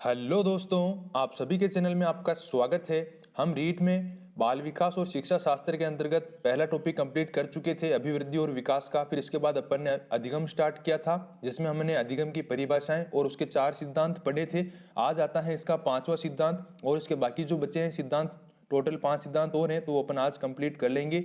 Hello दोस्तों, आप सभी के चैनल में आपका स्वागत है। हम रीट में बाल विकास और शिक्षा शास्त्र के अंतर्गत पहला टॉपिक कंप्लीट कर चुके थे, अभिवृद्धि और विकास का। फिर इसके बाद अपन ने अधिगम स्टार्ट किया था, जिसमें हमने अधिगम की परिभाषाएं और उसके 4 सिद्धांत पढ़े थे। आज आता है इसका 5वां सिद्धांत, और इसके बाकी जो बचे हैं सिद्धांत, टोटल 5 सिद्धांत और हैं, तो वो अपन आज कंप्लीट कर लेंगे।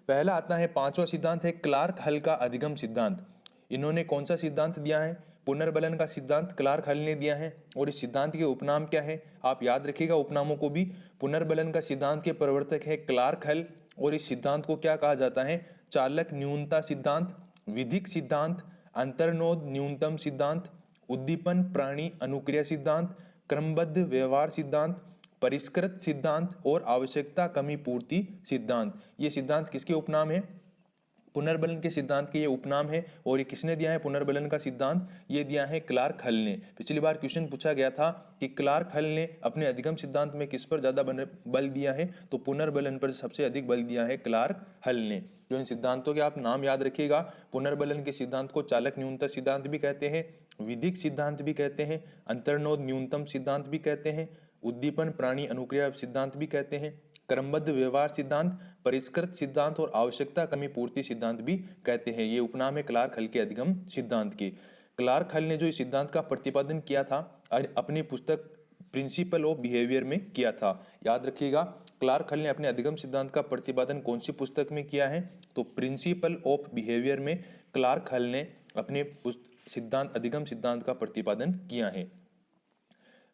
पहला आता है 5वां सिद्धांत है क्लार्क हल का अधिगम सिद्धांत। इन्होंने कौन सा सिद्धांत दिया है? पुनर्बलन का सिद्धांत क्लार्क हल ने दिया है। और इस सिद्धांत के उपनाम क्या है? आप याद रखिएगा उपनामों को भी। पुनर्बलन का सिद्धांत के प्रवर्तक है क्लार्क हल, और इस सिद्धांत को क्या कहा जाता है? चालक न्यूनता सिद्धांत, विधिक सिद्धांत, अंतर्नोद न्यूनतम सिद्धांत, उद्दीपन प्राणी अनुक्रिया सिद्धांत, क्रमबद्ध व्यवहार सिद्धांत, परिष्कृत सिद्धांत और आवश्यकता कमी पूर्ति सिद्धांत। ये सिद्धांत किसके उपनाम है? पुनर्बलन के सिद्धांत के ये उपनाम है। और ये किसने दिया है पुनर्बलन का सिद्धांत? ये दिया है क्लार्क हल ने। पिछली बार क्वेश्चन पूछा गया था कि क्लार्क हल ने अपने अधिगम सिद्धांत में किस पर ज्यादा बल दिया है, तो पुनर्बलन पर सबसे अधिक बल दिया है क्लार्क हल ने। जो इन सिद्धांतों के आप नाम याद रखिएगा। पुनर्बलन के सिद्धांत को चालक न्यूनतम सिद्धांत भी कहते हैं, विधिक सिद्धांत भी कहते हैं, अंतर्नोद न्यूनतम सिद्धांत भी कहते हैं, उद्दीपन प्राणी अनुक्रिया सिद्धांत भी कहते हैं, क्रमबद्ध व्यवहार सिद्धांत, परिष्कृत सिद्धांत और आवश्यकता कमी पूर्ति सिद्धांत भी कहते हैं। ये उपनाम है क्लार्क हल के अधिगम सिद्धांत के। क्लार्क हल ने जो इस सिद्धांत का प्रतिपादन किया था अपनी पुस्तक प्रिंसिपल ऑफ बिहेवियर में किया था। याद रखिएगा, क्लार्क हल ने अपने अधिगम सिद्धांत का प्रतिपादन कौन सी पुस्तक में किया है? तो प्रिंसिपल ऑफ बिहेवियर में क्लार्क हल ने अपने सिद्धांत अधिगम सिद्धांत का प्रतिपादन किया है।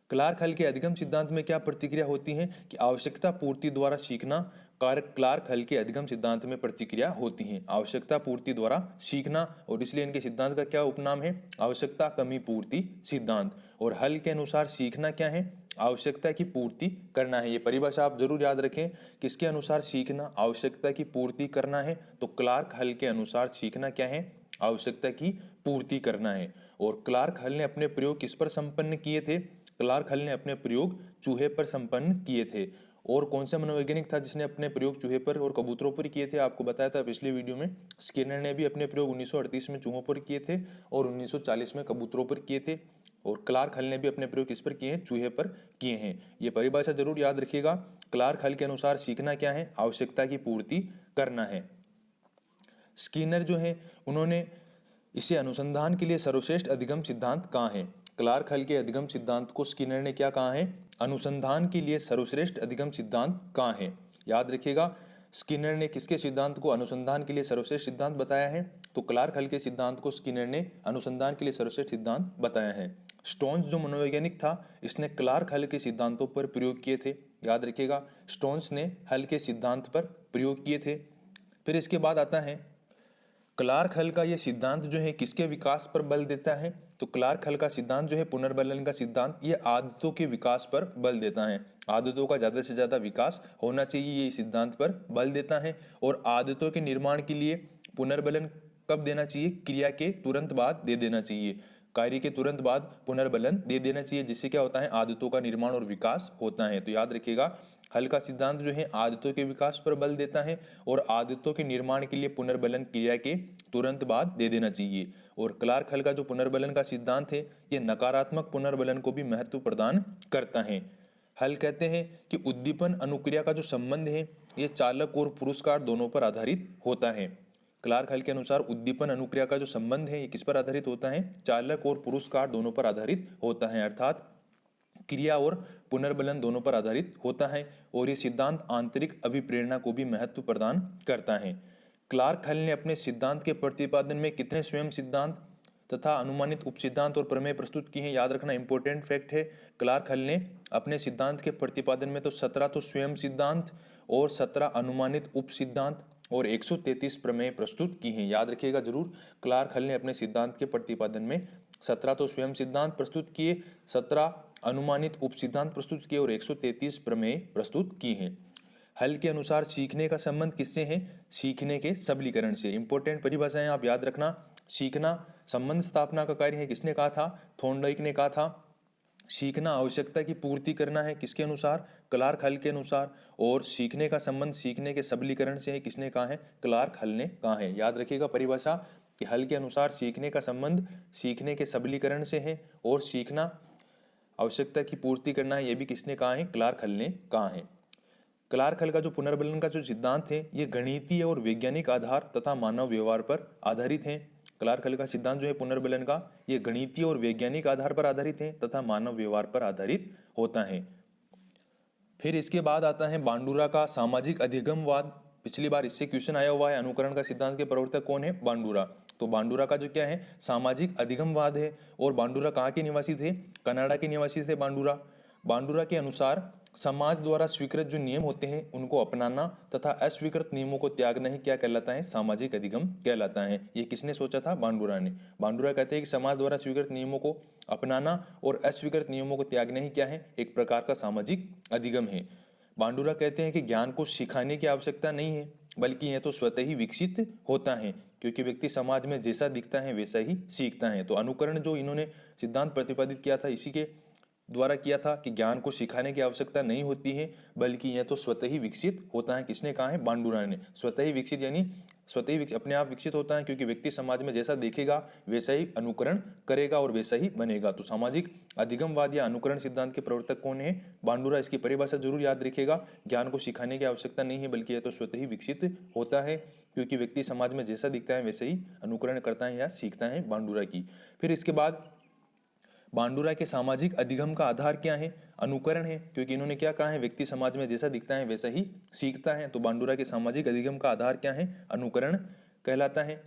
क्लार्क हल के अधिगम सिद्धांत में क्या प्रतिक्रिया होती है कि आवश्यकता पूर्ति द्वारा सीखना। क्लार्क हल के अधिगम सिद्धांत में प्रतिक्रिया होती है आवश्यकता पूर्ति द्वारा सीखना, और इसलिए इनके सिद्धांत का क्या उपनाम है? आवश्यकता कमी पूर्ति सिद्धांत। और हल के अनुसार सीखना क्या है? आवश्यकता की पूर्ति करना है। ये परिभाषा आप जरूर याद रखें। किसके अनुसार सीखना? आवश्यकता की पूर्ति करना है। तो क्लार्क हल के अनुसार सीखना क्या है? आवश्यकता की पूर्ति करना है। और क्लार्क हल ने अपने प्रयोग किस पर संपन्न किए थे? क्लार्क हल ने अपने प्रयोग चूहे पर संपन्न किए थे। और कौन सा मनोवैज्ञानिक था जिसने अपने प्रयोग चूहे पर और कबूतरों पर किए थे? आपको बताया था पिछले वीडियो में। स्किनर ने भी अपने प्रयोग 1938 में चूहों पर किए थे और 1940 में कबूतरों पर किए थे। और क्लार्क हल ने भी अपने प्रयोग किस पर किए हैं? चूहे पर किए हैं। ये परिभाषा जरूर याद रखिएगा। क्लार्क हल के अनुसार सीखना क्या है? आवश्यकता की पूर्ति करना है। स्किनर जो है उन्होंने इसे अनुसंधान के लिए सर्वश्रेष्ठ अधिगम सिद्धांत कहा है। क्लार्क हल के अधिगम सिद्धांत को स्किनर ने क्या कहा है? अनुसंधान के लिए सर्वश्रेष्ठ अधिगम सिद्धांत कहा है। याद रखिएगा, स्किनर ने किसके सिद्धांत को अनुसंधान के लिए सर्वश्रेष्ठ सिद्धांत बताया है? तो क्लार्क हल के सिद्धांत को स्किनर ने अनुसंधान के लिए सर्वश्रेष्ठ सिद्धांत बताया है। स्टोन्स जो मनोवैज्ञानिक था, इसने क्लार्क हल के सिद्धांतों पर प्रयोग किए थे। याद रखिएगा, स्टोन्स ने हल के सिद्धांत पर प्रयोग किए थे। फिर इसके बाद आता है क्लार्क हल का ये सिद्धांत जो है किसके विकास पर बल देता है? तो क्लार्क हल का सिद्धांत जो है पुनर्बलन का सिद्धांत, ये आदतों के विकास पर बल देता है। आदतों का ज्यादा से ज्यादा विकास होना चाहिए, ये सिद्धांत पर बल देता है। और आदतों के निर्माण के लिए पुनर्बलन कब देना चाहिए? क्रिया के तुरंत बाद दे देना चाहिए। कार्य के तुरंत बाद पुनर्बलन दे देना चाहिए, जिससे क्या होता है? आदतों का निर्माण और विकास होता है। तो याद रखिएगा, हल का सिद्धांत जो है आदतों के विकास पर बल देता है और आदतों के निर्माण के लिए पुनर्बलन क्रिया के तुरंत बाद दे देना चाहिए। और क्लार्क हल का जो पुनर्बलन का सिद्धांत है, ये नकारात्मक पुनर्बलन को भी महत्व प्रदान करता है। हल कहते हैं कि उद्दीपन अनुक्रिया का जो संबंध है, ये चालक और पुरस्कार दोनों पर आधारित होता है। क्लार्क हल के अनुसार उद्दीपन अनुक्रिया का जो संबंध है, ये किस पर आधारित होता है? चालक और पुरस्कार दोनों पर आधारित होता है, अर्थात क्रिया और पुनर्बलन दोनों पर आधारित होता है। और ये सिद्धांत आंतरिक अभिप्रेरणा को भी महत्व प्रदान करता है। क्लार्क हल ने अपने सिद्धांत के प्रतिपादन में कितने स्वयं सिद्धांत तथा अनुमानित उपसिद्धांत और प्रमेय प्रस्तुत किए हैं? याद रखना, इंपॉर्टेंट फैक्ट है। क्लार्क हल ने अपने सिद्धांत के प्रतिपादन में तो 17 तो स्वयं सिद्धांत और 17 अनुमानित उपसिद्धांत और 133 प्रमेय प्रस्तुत की हैं। याद रखिएगा जरूर, क्लार्क हल ने अपने सिद्धांत के प्रतिपादन में 17 तो स्वयं सिद्धांत प्रस्तुत किए, 17 अनुमानित उपसिद्धांत प्रस्तुत किए और 133 प्रमेय प्रस्तुत किए हैं। हल के अनुसार सीखने का संबंध किससे है? सीखने के सबलीकरण से। इंपॉर्टेंट परिभाषाएं आप याद रखना। सीखना संबंध स्थापना का कार्य है, किसने कहा था? थॉर्नडाइक ने कहा था। सीखना आवश्यकता की पूर्ति करना है, किसके अनुसार? क्लार्क हल के अनुसार। और सीखने का संबंध सीखने के सबलीकरण से है, किसने कहा है? क्लार्क हल ने कहा है। याद रखिएगा परिभाषा कि हल के अनुसार सीखने का संबंध सीखने के सबलीकरण से है और सीखना आवश्यकता की पूर्ति करना है, ये भी किसने कहा है? क्लार्क हल ने कहा है। क्लार्क हल का जो पुनर्बलन का जो सिद्धांत है ये गणितीय और वैज्ञानिक आधार तथा मानव व्यवहार पर आधारित है। क्लार्क हल का सिद्धांत जो है पुनर्बलन का, ये गणितीय और वैज्ञानिक आधार पर आधारित है तथा मानव व्यवहार पर आधारित होता है। फिर इसके बाद आता है बांडुरा का सामाजिक अधिगमवाद। पिछली बार इससे क्वेश्चन आया हुआ है, अनुकरण का सिद्धांत के प्रवर्तक कौन है? बांडुरा। तो बांडुरा का जो क्या है? सामाजिक अधिगमवाद है। और बांडुरा कहाँ के निवासी थे? कनाडा के निवासी थे बांडुरा। बांडुरा के अनुसार समाज द्वारा स्वीकृत जो नियम होते हैं उनको अपनाना तथा अस्वीकृत नियमों को त्यागना ही क्या कहलाता है? सामाजिक अधिगम कहलाता है। ये किसने सोचा था? बांडुरा ने। बांडुरा कहते हैं कि समाज द्वारा स्वीकृत नियमों को अपनाना और अस्वीकृत नियमों को त्यागना ही क्या है? एक प्रकार का सामाजिक अधिगम है। बांडुरा कहते हैं कि ज्ञान को सिखाने की आवश्यकता नहीं है, बल्कि यह तो स्वतः ही विकसित होता है, क्योंकि व्यक्ति समाज में जैसा दिखता है वैसा ही सीखता है। तो अनुकरण जो इन्होंने सिद्धांत प्रतिपादित किया था इसी के द्वारा किया था कि ज्ञान को सिखाने की आवश्यकता नहीं होती है, बल्कि यह तो स्वतः ही विकसित होता है। किसने कहा है? बांडुरा ने। स्वतः ही विकसित यानी स्वतः ही अपने आप विकसित होता है, क्योंकि व्यक्ति समाज में जैसा देखेगा वैसा ही अनुकरण करेगा और वैसा ही बनेगा। तो सामाजिक अधिगमवाद या अनुकरण सिद्धांत के प्रवर्तक कौन है? बांडुरा। इसकी परिभाषा जरूर याद रखिएगा। ज्ञान को सिखाने की आवश्यकता नहीं है, बल्कि यह तो स्वतः ही विकसित होता है, क्योंकि व्यक्ति समाज में जैसा दिखता है वैसे ही अनुकरण करता है या सीखता है, बांडुरा की। फिर इसके बाद बांडुरा के सामाजिक अधिगम का आधार क्या है? अनुकरण है, क्योंकि इन्होंने क्या कहा है? व्यक्ति समाज में जैसा दिखता है वैसा ही सीखता है। तो बांडुरा के सामाजिक अधिगम का आधार क्या है? अनुकरण कहलाता है।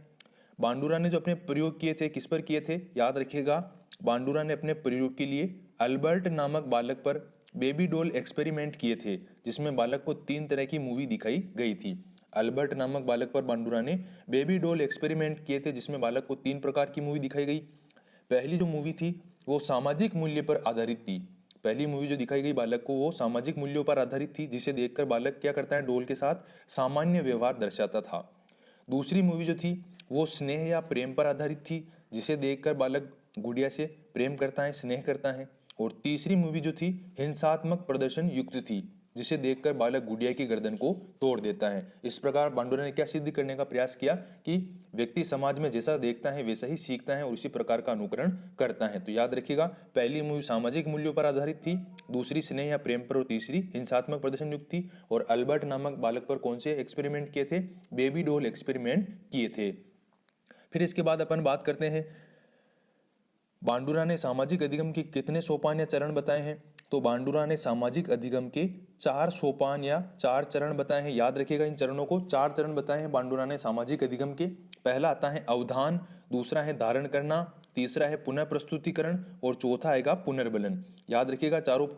बांडुरा ने जो अपने प्रयोग किए थे किस पर किए थे? याद रखिएगा, बांडुरा ने अपने प्रयोग के लिए अल्बर्ट नामक बालक पर बेबी डॉल एक्सपेरिमेंट किए थे, जिसमें बालक को 3 तरह की मूवी दिखाई गई थी। अल्बर्ट नामक बालक पर बांडुरा ने बेबी डॉल एक्सपेरिमेंट किए थे, जिसमें बालक को 3 प्रकार की मूवी दिखाई गई। पहली जो मूवी थी वो सामाजिक मूल्य पर आधारित थी। पहली मूवी जो दिखाई गई बालक को वो सामाजिक मूल्यों पर आधारित थी, जिसे देखकर बालक क्या करता है? डॉल के साथ सामान्य व्यवहार दर्शाता था। दूसरी मूवी जो थी वो स्नेह या प्रेम पर आधारित थी, जिसे देखकर बालक गुड़िया से प्रेम करता है, स्नेह करता है। और तीसरी मूवी जो थी हिंसात्मक प्रदर्शन युक्त थी, जिसे देखकर बालक गुड़िया की गर्दन को तोड़ देता है। इस प्रकार बांडुरा ने क्या सिद्ध करने का प्रयास किया कि व्यक्ति समाज में जैसा देखता है वैसा ही सीखता है और उसी प्रकार का अनुकरण करता है। तो याद रखिएगा, पहली मूवी सामाजिक मूल्यों पर आधारित थी, दूसरी स्नेह या प्रेम पर और तीसरी हिंसात्मक प्रदर्शन युक्त थी। और अल्बर्ट नामक बालक पर कौन से एक्सपेरिमेंट किए थे? बेबी डॉल एक्सपेरिमेंट किए थे। फिर इसके बाद अपन बात करते हैं बांडुरा ने सामाजिक अधिगम के कितने सोपान या चरण बताए हैं? तो बांडुरा ने सामाजिक अधिगम के 4 सोपान या 4 चरण बताए हैं। याद रखिएगा इन चरणों को। 4 चरण बताए हैं बांडुरा ने सामाजिक अधिगम के। पहला आता है अवधान, दूसरा है धारण करना, तीसरा है पुनः प्रस्तुतिकरण और चौथा आएगा पुनर्बलन। याद रखिएगा चारों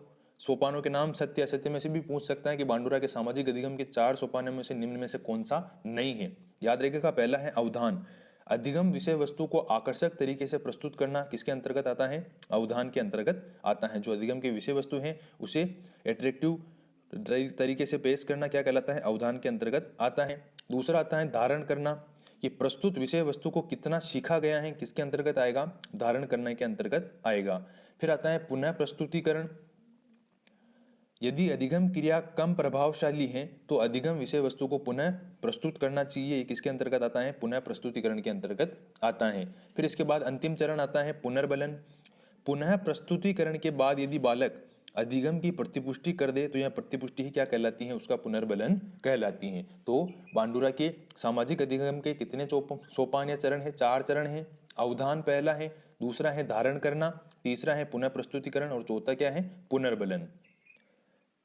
सोपानों के नाम। सत्य असत्य में से भी पूछ सकता है कि बांडुरा के सामाजिक अधिगम के 4 सोपानों में से निम्न में से कौन सा नहीं है। याद रखिएगा, पहला है अवधान। अधिगम विषय वस्तु को आकर्षक तरीके से प्रस्तुत करना किसके अंतर्गत आता है? अवधान के अंतर्गत आता है। जो अधिगम के विषय वस्तु हैं उसे एट्रैक्टिव तरीके से पेश करना क्या कहलाता है? अवधान के अंतर्गत आता है। दूसरा आता है धारण करना, कि प्रस्तुत विषय वस्तु को कितना सीखा गया है, किसके अंतर्गत आएगा? धारण करने के अंतर्गत आएगा। फिर आता है पुनः प्रस्तुतिकरण। यदि अधिगम क्रिया कम प्रभावशाली है तो अधिगम विषय वस्तु को पुनः प्रस्तुत करना चाहिए। किसके अंतर्गत आता है? पुनः प्रस्तुतिकरण के अंतर्गत आता है। फिर इसके बाद अंतिम चरण आता है पुनर्बलन। पुनः प्रस्तुतिकरण के बाद यदि बालक अधिगम की प्रतिपुष्टि कर दे तो यह प्रतिपुष्टि ही क्या कहलाती है? उसका पुनर्बलन कहलाती है। तो बांडुरा के सामाजिक अधिगम के कितने सोपान या चरण है? 4 चरण है। अवधान पहला है, दूसरा है धारण करना, तीसरा है पुनः प्रस्तुतिकरण और चौथा क्या है? पुनर्बलन।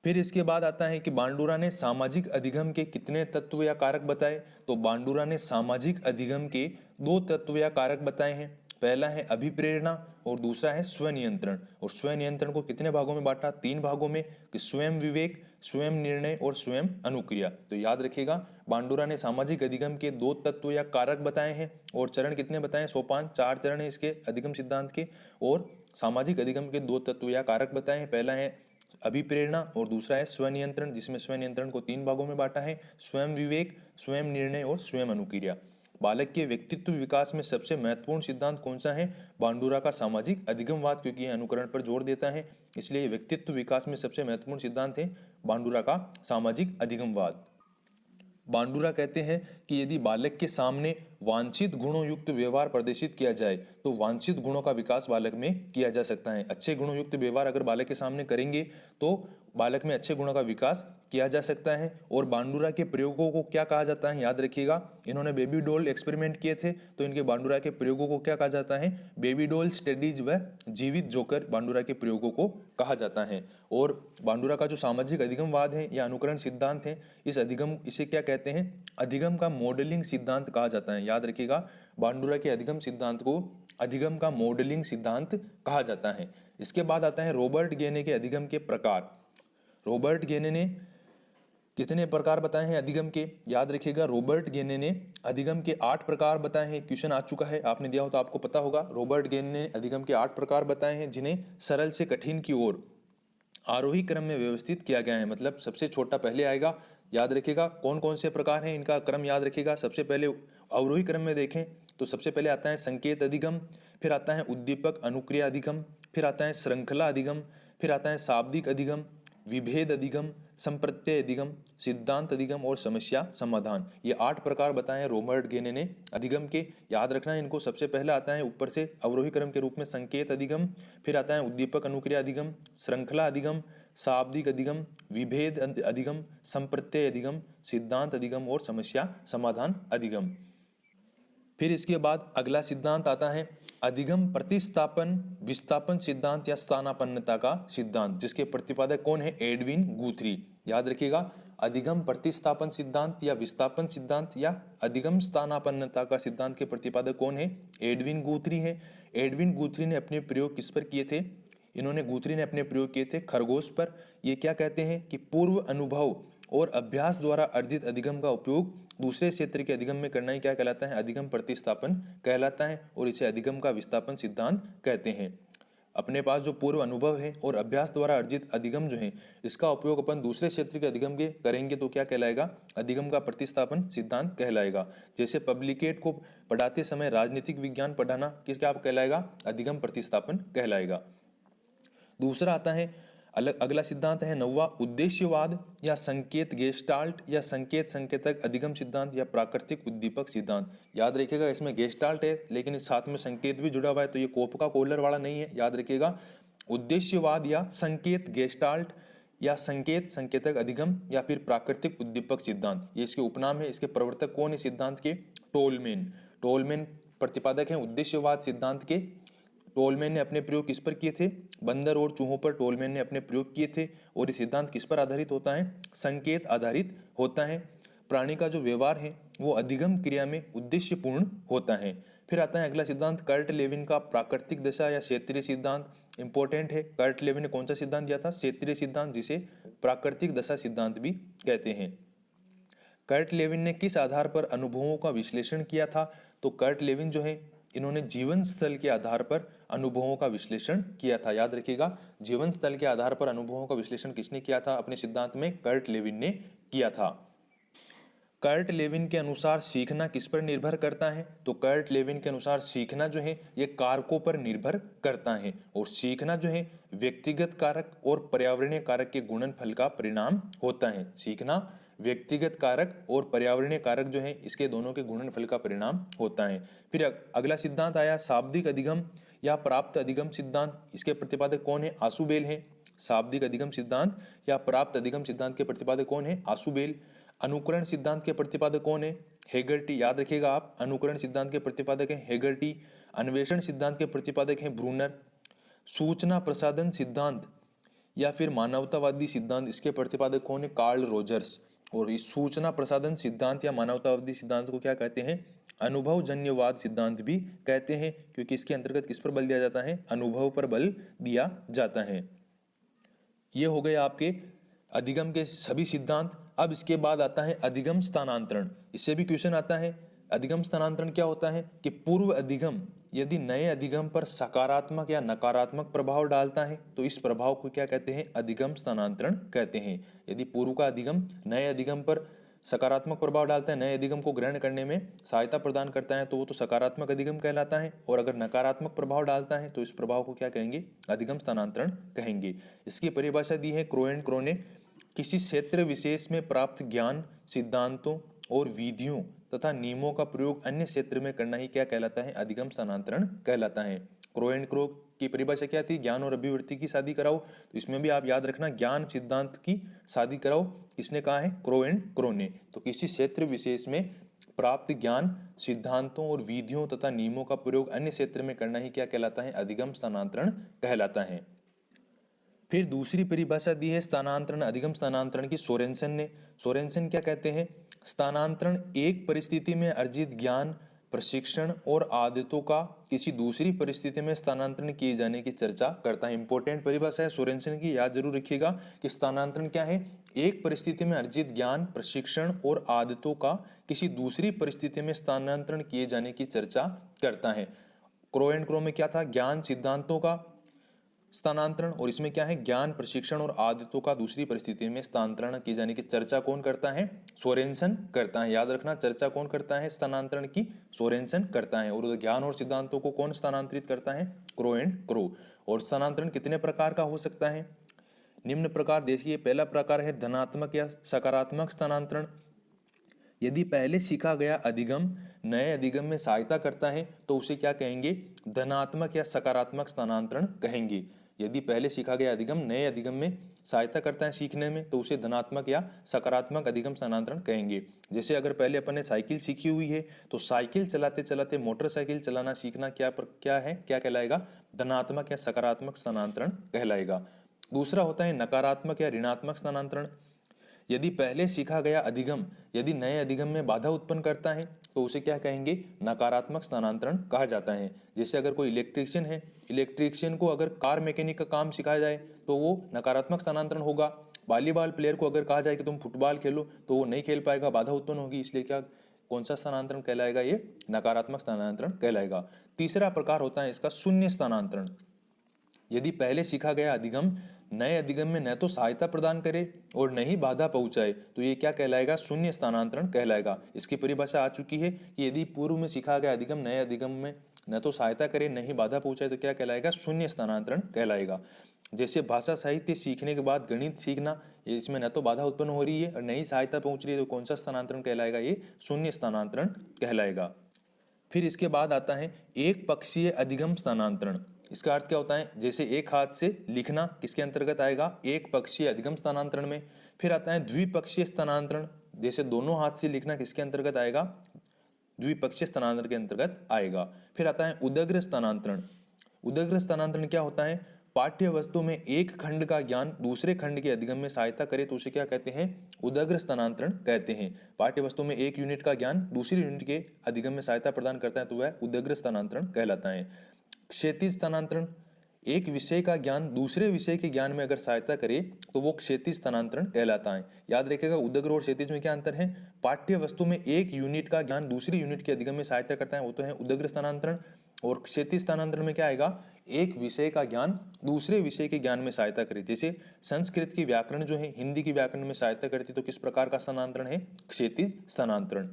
फिर इसके बाद आता है कि बांडुरा ने सामाजिक अधिगम के कितने तत्व या कारक बताए? तो बांडुरा ने सामाजिक अधिगम के 2 तत्व या कारक बताए हैं। पहला है अभिप्रेरणा और दूसरा है स्वनियंत्रण। और स्वनियंत्रण को कितने भागों में बांटा? 3 भागों में, कि स्वयं विवेक, स्वयं निर्णय और स्वयं अनुक्रिया। तो याद रखिएगा, बांडुरा ने सामाजिक अधिगम के 2 तत्व या कारक बताए हैं और चरण कितने बताए? सोपान 4 चरण है इसके अधिगम सिद्धांत के। और सामाजिक अधिगम के 2 तत्व या कारक बताए हैं। पहला है अभिप्रेरणा और दूसरा है स्वनियंत्रण, जिसमें स्वनियंत्रण को 3 भागों में बांटा है, स्वयं विवेक, स्वयं निर्णय और स्वयं अनुक्रिया। बालक के व्यक्तित्व विकास में सबसे महत्वपूर्ण सिद्धांत कौन सा है? बांडुरा का सामाजिक अधिगमवाद, क्योंकि यह अनुकरण पर जोर देता है, इसलिए व्यक्तित्व विकास में सबसे महत्वपूर्ण सिद्धांत है बांडुरा का सामाजिक अधिगमवाद। बांडुरा कहते हैं कि यदि बालक के सामने वांछित गुणों युक्त व्यवहार प्रदर्शित किया जाए तो वांछित गुणों का विकास बालक में किया जा सकता है। अच्छे गुणों युक्त व्यवहार अगर बालक के सामने करेंगे तो बालक में अच्छे गुणों का विकास किया जा सकता है। और बांडुरा के प्रयोगों को क्या कहा जाता है, याद रखिएगा, इन्होंने बेबी डॉल एक्सपेरिमेंट किए थे तो इनके बांडुरा के प्रयोगों को क्या कहा जाता है, बेबी डॉल स्टडीज व जीवित जोकर बांडुरा के प्रयोगों को कहा जाता है। और बांडुरा का जो सामाजिक अधिगमवाद है या अनुकरण सिद्धांत है, इसे क्या कहते हैं, अधिगम का मॉडलिंग सिद्धांत कहा जाता है। याद रखिएगा, बांडुरा के अधिगम सिद्धांत को अधिगम का मॉडलिंग सिद्धांत कहा जाता है। इसके बाद आता है रॉबर्ट गेने के अधिगम के प्रकार। रॉबर्ट गेने ने कितने प्रकार बताए हैं अधिगम के, याद रखिएगा, रॉबर्ट गेने ने अधिगम के 8 प्रकार बताए हैं। क्वेश्चन आ चुका है, आपने दिया हो तो आपको पता होगा। रॉबर्ट गेने ने अधिगम के 8 प्रकार बताए हैं जिन्हें सरल से कठिन की ओर आरोही क्रम में व्यवस्थित किया गया है। मतलब सबसे छोटा पहले आएगा। याद रखिएगा कौन कौन से प्रकार हैं, इनका क्रम याद रखिएगा। सबसे पहले अवरोही क्रम में देखें तो सबसे पहले आता है संकेत अधिगम, फिर आता है उद्दीपक अनुक्रिया अधिगम, फिर आता है श्रृंखला अधिगम, फिर आता है शाब्दिक अधिगम, विभेद अधिगम, संप्रत्यय अधिगम, सिद्धांत अधिगम और समस्या समाधान। ये 8 प्रकार बताए हैं रॉबर्ट गेने ने अधिगम के। याद रखना है इनको। सबसे पहले आता है ऊपर से अवरोही क्रम के रूप में संकेत अधिगम, फिर आता है उद्दीपक अनुक्रिया अधिगम, श्रृंखला अधिगम, शाब्दिक अधिगम, विभेद अधिगम, संप्रत्यय अधिगम, सिद्धांत अधिगम और समस्या समाधान अधिगम। फिर इसके बाद अगला सिद्धांत आता है अधिगम प्रतिस्थापन विस्थापन सिद्धांत या स्थानापन्नता का सिद्धांत, जिसके प्रतिपादक कौन है, एडविन गुथ्री। याद रखिएगा, अधिगम प्रतिस्थापन सिद्धांत या विस्थापन सिद्धांत या अधिगम स्थानापन्नता का सिद्धांत के प्रतिपादक कौन है, एडविन गुथ्री है। एडविन गुथ्री ने अपने प्रयोग किस पर किए थे, गुथ्री ने अपने प्रयोग किए थे खरगोश पर। ये क्या कहते हैं कि पूर्व अनुभव और अभ्यास द्वारा अर्जित अधिगम का उपयोग दूसरे क्षेत्र के अधिगम में करना ही क्या कहलाता है, अधिगम प्रतिस्थापन कहलाता है। और इसे अधिगम का विस्थापन सिद्धांत कहते हैं। अपने पास जो पूर्व अनुभव है और अभ्यास द्वारा अर्जित अधिगम जो है, इसका उपयोग अपन दूसरे क्षेत्र के अधिगम के करेंगे तो क्या कहलाएगा, अधिगम का प्रतिस्थापन सिद्धांत कहलाएगा। जैसे पब्लिकेट को पढ़ाते समय राजनीतिक विज्ञान पढ़ाना क्या कहलाएगा, अधिगम प्रतिस्थापन कहलाएगा। दूसरा आता है अगला सिद्धांत है 9वां उद्देश्यवाद या संकेत गेस्टाल्ट या संकेत संकेतक अधिगम सिद्धांत या प्राकृतिक उद्दीपक सिद्धांत। याद रखिएगा, इसमें गेस्टाल्ट है लेकिन इस साथ में संकेत भी जुड़ा हुआ है, तो ये कोप का कॉलर वाला नहीं है। याद रखिएगा, उद्देश्यवाद या संकेत गेस्टाल्ट या संकेत संकेतक अधिगम या फिर प्राकृतिक उद्दीपक सिद्धांत, ये इसके उपनाम है। इसके प्रवर्तक कौन है सिद्धांत के, टोलमेन। टोलमेन प्रतिपादक है उद्देश्यवाद सिद्धांत के। टोलमेन ने अपने प्रयोग किस पर किए थे, बंदर और चूहों पर टोलमेन ने अपने प्रयोग किए थे। और ये सिद्धांत किस पर आधारित होता है, संकेत आधारित होता है। प्राणी का जो व्यवहार है वो अधिगम क्रिया में उद्देश्यपूर्ण होता है। फिर आता है अगला सिद्धांत कर्ट लेविन का प्राकृतिक दशा या क्षेत्रीय सिद्धांत। इंपॉर्टेंट है, कर्ट लेविन ने कौन सा सिद्धांत दिया था, क्षेत्रीय सिद्धांत, जिसे प्राकृतिक दशा सिद्धांत भी कहते हैं। कर्ट लेविन ने किस आधार पर अनुभवों का विश्लेषण किया था, तो कर्ट लेविन जो है इन्होंने जीवन स्थल के आधार पर अनुभवों का विश्लेषण किया था। याद रखिएगा, जीवन स्थल के आधार पर अनुभवों का विश्लेषण किसने किया था अपने सिद्धांत में, कर्ट लेविन ने किया था। कर्ट लेविन के अनुसार सीखना किस पर निर्भर करता है, तो कर्ट लेविन के अनुसार सीखना जो है ये कारकों पर निर्भर करता है। और सीखना जो है व्यक्तिगत कारक और पर्यावरणीय कारक के गुणनफल का परिणाम होता है। सीखना व्यक्तिगत कारक और पर्यावरणीय कारक जो है इसके दोनों के गुणनफल का परिणाम होता है। फिर अगला सिद्धांत आया शाब्दिक अधिगम या प्राप्त अधिगम सिद्धांत। इसके प्रतिपादक कौन है, आशुबेल है। शाब्दिक अधिगम सिद्धांत या प्राप्त अधिगम सिद्धांत के प्रतिपादक कौन है, आशुबेल। अनुकरण सिद्धांत के प्रतिपादक कौन है, हेगर्टी। याद रखिएगा आप, अनुकरण सिद्धांत के प्रतिपादक है हेगर्टी। अन्वेषण सिद्धांत के प्रतिपादक है ब्रूनर। सूचना प्रसाधन सिद्धांत या फिर मानवतावादी सिद्धांत, इसके प्रतिपादक कौन है, कार्ल रोजर्स। और इस सूचना प्रसाधन सिद्धांत या मानवतावादी सिद्धांत को क्या कहते हैं, अनुभवजन्यवाद सिद्धांत भी कहते हैं, क्योंकि इसके अंतर्गत किस पर बल दिया जाता है, अनुभव पर बल दिया जाता है। ये हो गए आपके अधिगम के सभी सिद्धांत। अब इसके बाद आता है अधिगम स्थानांतरण। इससे भी क्वेश्चन आता है। अधिगम स्थानांतरण क्या होता है कि पूर्व अधिगम यदि नए अधिगम पर सकारात्मक या नकारात्मक प्रभाव डालता है तो इस प्रभाव को क्या कहते हैं, अधिगम स्थानांतरण कहते हैं। यदि पूर्व का अधिगम नए अधिगम पर सकारात्मक प्रभाव डालता है, नए अधिगम को ग्रहण करने में सहायता प्रदान करता है, तो वो तो सकारात्मक अधिगम कहलाता है। और अगर नकारात्मक प्रभाव डालता है तो इस प्रभाव को क्या कहेंगे, अधिगम स्थानांतरण कहेंगे। इसकी परिभाषा दी है क्रो ने। किसी क्षेत्र विशेष में प्राप्त ज्ञान, सिद्धांतों और विधियों तथा नियमों का प्रयोग अन्य क्षेत्र में करना ही क्या कहलाता है? अधिगम स्थानांतरण कहलाता है। क्रो एंड क्रो की परिभाषा क्या थी? ज्ञान और अभिवृत्ति की शादी कराओ। तो इसमें भी आप याद रखना, ज्ञान सिद्धांत की शादी कराओ। किसने कहा है? क्रो एंड क्रो ने। तो किसी क्षेत्र विशेष में प्राप्त ज्ञान, सिद्धांतों और विधियों तथा नियमों का प्रयोग अन्य क्षेत्र में करना ही क्या कहलाता है? अधिगम स्थानांतरण कहलाता है। फिर दूसरी परिभाषा दी है स्थानांतरण, अधिगम स्थानांतरण की सोरेनसन ने। सोरेनसन क्या कहते हैं? स्थानांतरण एक परिस्थिति में अर्जित ज्ञान, प्रशिक्षण और आदतों का किसी दूसरी परिस्थिति में स्थानांतरण किए जाने की चर्चा करता है। इंपॉर्टेंट परिभाषा है सोरेनसन की, याद जरूर रखिएगा कि स्थानांतरण क्या है? एक परिस्थिति में अर्जित ज्ञान, प्रशिक्षण और आदतों का किसी दूसरी परिस्थिति में स्थानांतरण किए जाने की चर्चा करता है। क्रो एंड क्रो में क्या था? ज्ञान, सिद्धांतों का स्थानांतरण, और इसमें क्या है? ज्ञान, प्रशिक्षण और आदतों का दूसरी परिस्थिति में स्थानांतरण किए जाने की चर्चा कौन करता है? सोरेनसन करता है। याद रखना, चर्चा कौन करता है स्थानांतरण की? सोरेनसन करता है। और ज्ञान और सिद्धांतों को कौन स्थानांतरित करता है? Crow and crow. और स्थानांतरण कितने प्रकार का हो सकता है? निम्न प्रकार देखिए। पहला प्रकार है धनात्मक या सकारात्मक स्थानांतरण। यदि पहले सीखा गया अधिगम नए अधिगम में सहायता करता है तो उसे क्या कहेंगे? धनात्मक या सकारात्मक स्थानांतरण कहेंगे। यदि पहले सीखा गया अधिगम नए अधिगम में सहायता करता है सीखने में तो उसे धनात्मक या सकारात्मक अधिगम स्थानांतरण कहेंगे। जैसे अगर पहले अपन ने साइकिल सीखी हुई है तो साइकिल चलाते चलाते मोटरसाइकिल चलाना सीखना क्या है? क्या कहलाएगा? धनात्मक या सकारात्मक स्थानांतरण कहलाएगा। दूसरा होता है नकारात्मक या ऋणात्मक स्थानांतरण। यदि पहले सीखा गया अधिगम यदि नए अधिगम में बाधा उत्पन्न करता है तो उसे क्या कहेंगे? नकारात्मक स्थानांतरण कहा जाता है। जैसे अगर कोई इलेक्ट्रीशियन है, इलेक्ट्रीशियन को अगर कार मैकेनिक का काम सिखाया जाए तो वो नकारात्मक स्थानांतरण होगा। वॉलीबॉल प्लेयर को अगर कहा जाए कि तुम फुटबॉल खेलो तो वो नहीं खेल पाएगा, बाधा उत्पन्न होगी। इसलिए क्या कौन सा स्थानांतरण कहलाएगा? ये नकारात्मक स्थानांतरण कहलाएगा। तीसरा प्रकार होता है इसका शून्य स्थानांतरण। यदि पहले सीखा गया अधिगम नए अधिगम में न तो सहायता प्रदान करे और न ही बाधा पहुंचाए तो ये क्या कहलाएगा? शून्य स्थानांतरण कहलाएगा। इसकी परिभाषा आ चुकी है कि यदि पूर्व में सीखा गया अधिगम नए अधिगम में न तो सहायता करे न ही बाधा पहुंचाए तो क्या कहलाएगा? शून्य स्थानांतरण कहलाएगा। जैसे भाषा साहित्य सीखने के बाद गणित सीखना, इसमें न तो बाधा उत्पन्न हो रही है और न ही सहायता पहुंच रही है तो कौन सा स्थानांतरण कहलाएगा? ये शून्य स्थानांतरण कहलाएगा। फिर इसके बाद आता है एक पक्षीय अधिगम स्थानांतरण। इसका अर्थ क्या होता है? जैसे एक हाथ से लिखना किसके अंतर्गत आएगा? एक पक्षीय अधिगम स्थानांतरण में। फिर आता है द्विपक्षीय स्थानांतरण। जैसे दोनों हाथ से लिखना किसके अंतर्गत आएगा? द्विपक्षीय स्थानांतरण के अंतर्गत आएगा। फिर आता है उदग्र स्थानांतरण। उदग्र स्थानांतरण क्या होता है? पाठ्य वस्तु में एक खंड का ज्ञान दूसरे खंड के अधिगम में सहायता करे तो उसे क्या कहते हैं? उदग्र स्थानांतरण कहते हैं। पाठ्य वस्तु में एक यूनिट का ज्ञान दूसरी यूनिट के अधिगम में सहायता प्रदान करता है तो वह उदग्र स्थानांतरण कहलाता है। क्षैतिज स्थानांतरण, एक विषय का ज्ञान दूसरे विषय के ज्ञान में अगर सहायता करे तो वो क्षैतिज स्थानांतरण कहलाता है। याद रखिएगा उदग्र और क्षैतिज में क्या अंतर है? पाठ्य वस्तु में एक यूनिट का ज्ञान दूसरी यूनिट के अधिगम में सहायता करता है, वो तो है उदग्र स्थानांतरण। और क्षैतिज स्थानांतरण में क्या आएगा? एक विषय का ज्ञान दूसरे विषय के ज्ञान में सहायता करे। जैसे संस्कृत की व्याकरण जो है हिंदी की व्याकरण में सहायता करती तो किस प्रकार का स्थानांतरण है? क्षैतिज स्थानांतरण।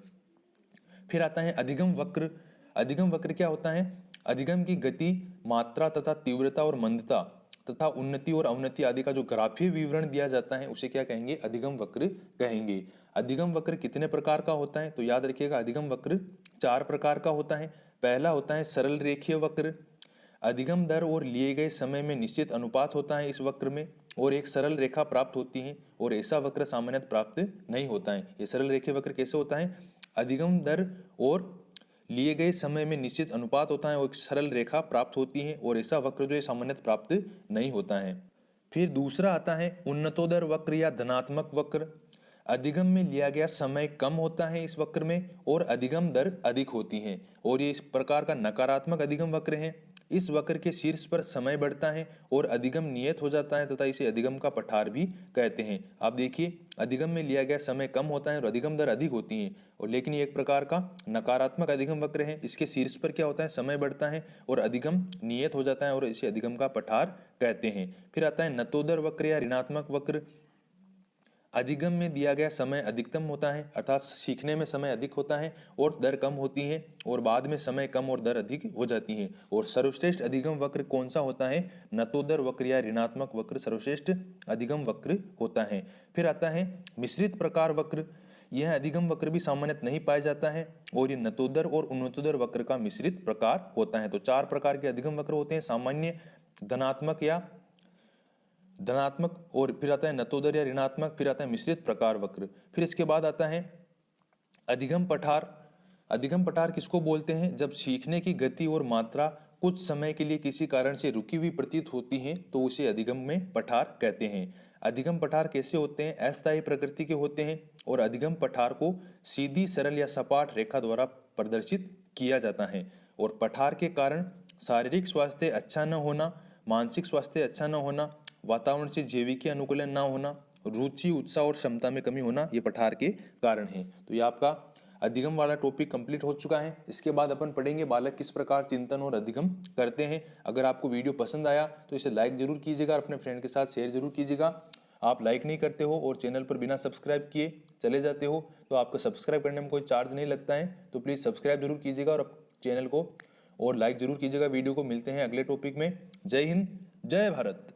फिर आता है अधिगम वक्र। अधिगम वक्र क्या होता है? अधिगम की गति, मात्रा तथा तीव्रता और मंदता तथा उन्नति और अवनति आदि का जो ग्राफीय विवरण दिया जाता है उसे क्या कहेंगे? अधिगम वक्र कहेंगे। अधिगम वक्र कितने प्रकार का होता है? तो याद रखिएगा अधिगम वक्र 4 प्रकार का होता है। पहला होता है सरल रेखीय वक्र। अधिगम दर और लिए गए समय में निश्चित अनुपात होता है इस वक्र में और एक सरल रेखा प्राप्त होती है और ऐसा वक्र सामान्यतः प्राप्त नहीं होता है। ये सरल रेखीय वक्र कैसे होता है? अधिगम दर और लिए गए समय में निश्चित अनुपात होता है और एक सरल रेखा प्राप्त होती है और ऐसा वक्र जो है सामान्यतः प्राप्त नहीं होता है। फिर दूसरा आता है उन्नतोदर वक्र या धनात्मक वक्र। अधिगम में लिया गया समय कम होता है इस वक्र में और अधिगम दर अधिक होती है और ये इस प्रकार का नकारात्मक अधिगम वक्र है। इस वक्र के शीर्ष पर समय बढ़ता है और अधिगम नियत हो जाता है तथा इसे अधिगम का पठार भी कहते हैं। आप देखिए अधिगम में लिया गया समय कम होता है और अधिगम दर अधिक होती है और लेकिन ये एक प्रकार का नकारात्मक अधिगम वक्र है। इसके शीर्ष पर क्या होता है? समय बढ़ता है और अधिगम नियत हो जाता है और इसे अधिगम का पठार कहते हैं। फिर आता है नतोदर वक्र या ऋणात्मक वक्र। अधिगम में दिया गया समय अधिकतम होता है अर्थात सीखने में समय अधिक होता है और दर कम होती है और बाद में समय कम और दर अधिक हो जाती है। और सर्वश्रेष्ठ अधिगम वक्र कौन सा होता है? नतोदर वक्र या ऋणात्मक वक्र सर्वश्रेष्ठ अधिगम वक्र होता है। फिर आता है मिश्रित प्रकार वक्र। यह अधिगम वक्र भी सामान्यतः नहीं पाया जाता है और ये नतोदर और उन्नतोदर वक्र का मिश्रित प्रकार होता है। तो 4 प्रकार के अधिगम वक्र होते हैं, सामान्य, धनात्मक या धनात्मक, और फिर आता है नतोदर या ऋणात्मक, फिर आता है मिश्रित प्रकार वक्र। फिर इसके बाद आता है अधिगम पठार। अधिगम पठार किसको बोलते हैं? जब सीखने की गति और मात्रा कुछ समय के लिए किसी कारण से रुकी हुई प्रतीत होती है तो उसे अधिगम में पठार कहते हैं। अधिगम पठार कैसे होते हैं? अस्थायी प्रकृति के होते हैं और अधिगम पठार को सीधी, सरल या सपाट रेखा द्वारा प्रदर्शित किया जाता है। और पठार के कारण शारीरिक स्वास्थ्य अच्छा न होना, मानसिक स्वास्थ्य अच्छा न होना, वातावरण से जैविक अनुकूलन न होना, रुचि, उत्साह और क्षमता में कमी होना, ये पठार के कारण है। तो ये आपका अधिगम वाला टॉपिक कंप्लीट हो चुका है। इसके बाद अपन पढ़ेंगे बालक किस प्रकार चिंतन और अधिगम करते हैं। अगर आपको वीडियो पसंद आया तो इसे लाइक जरूर कीजिएगा और अपने फ्रेंड के साथ शेयर जरूर कीजिएगा। आप लाइक नहीं करते हो और चैनल पर बिना सब्सक्राइब किए चले जाते हो तो आपको सब्सक्राइब करने में कोई चार्ज नहीं लगता है, तो प्लीज़ सब्सक्राइब जरूर कीजिएगा और चैनल को और लाइक जरूर कीजिएगा वीडियो को। मिलते हैं अगले टॉपिक में। जय हिंद, जय भारत।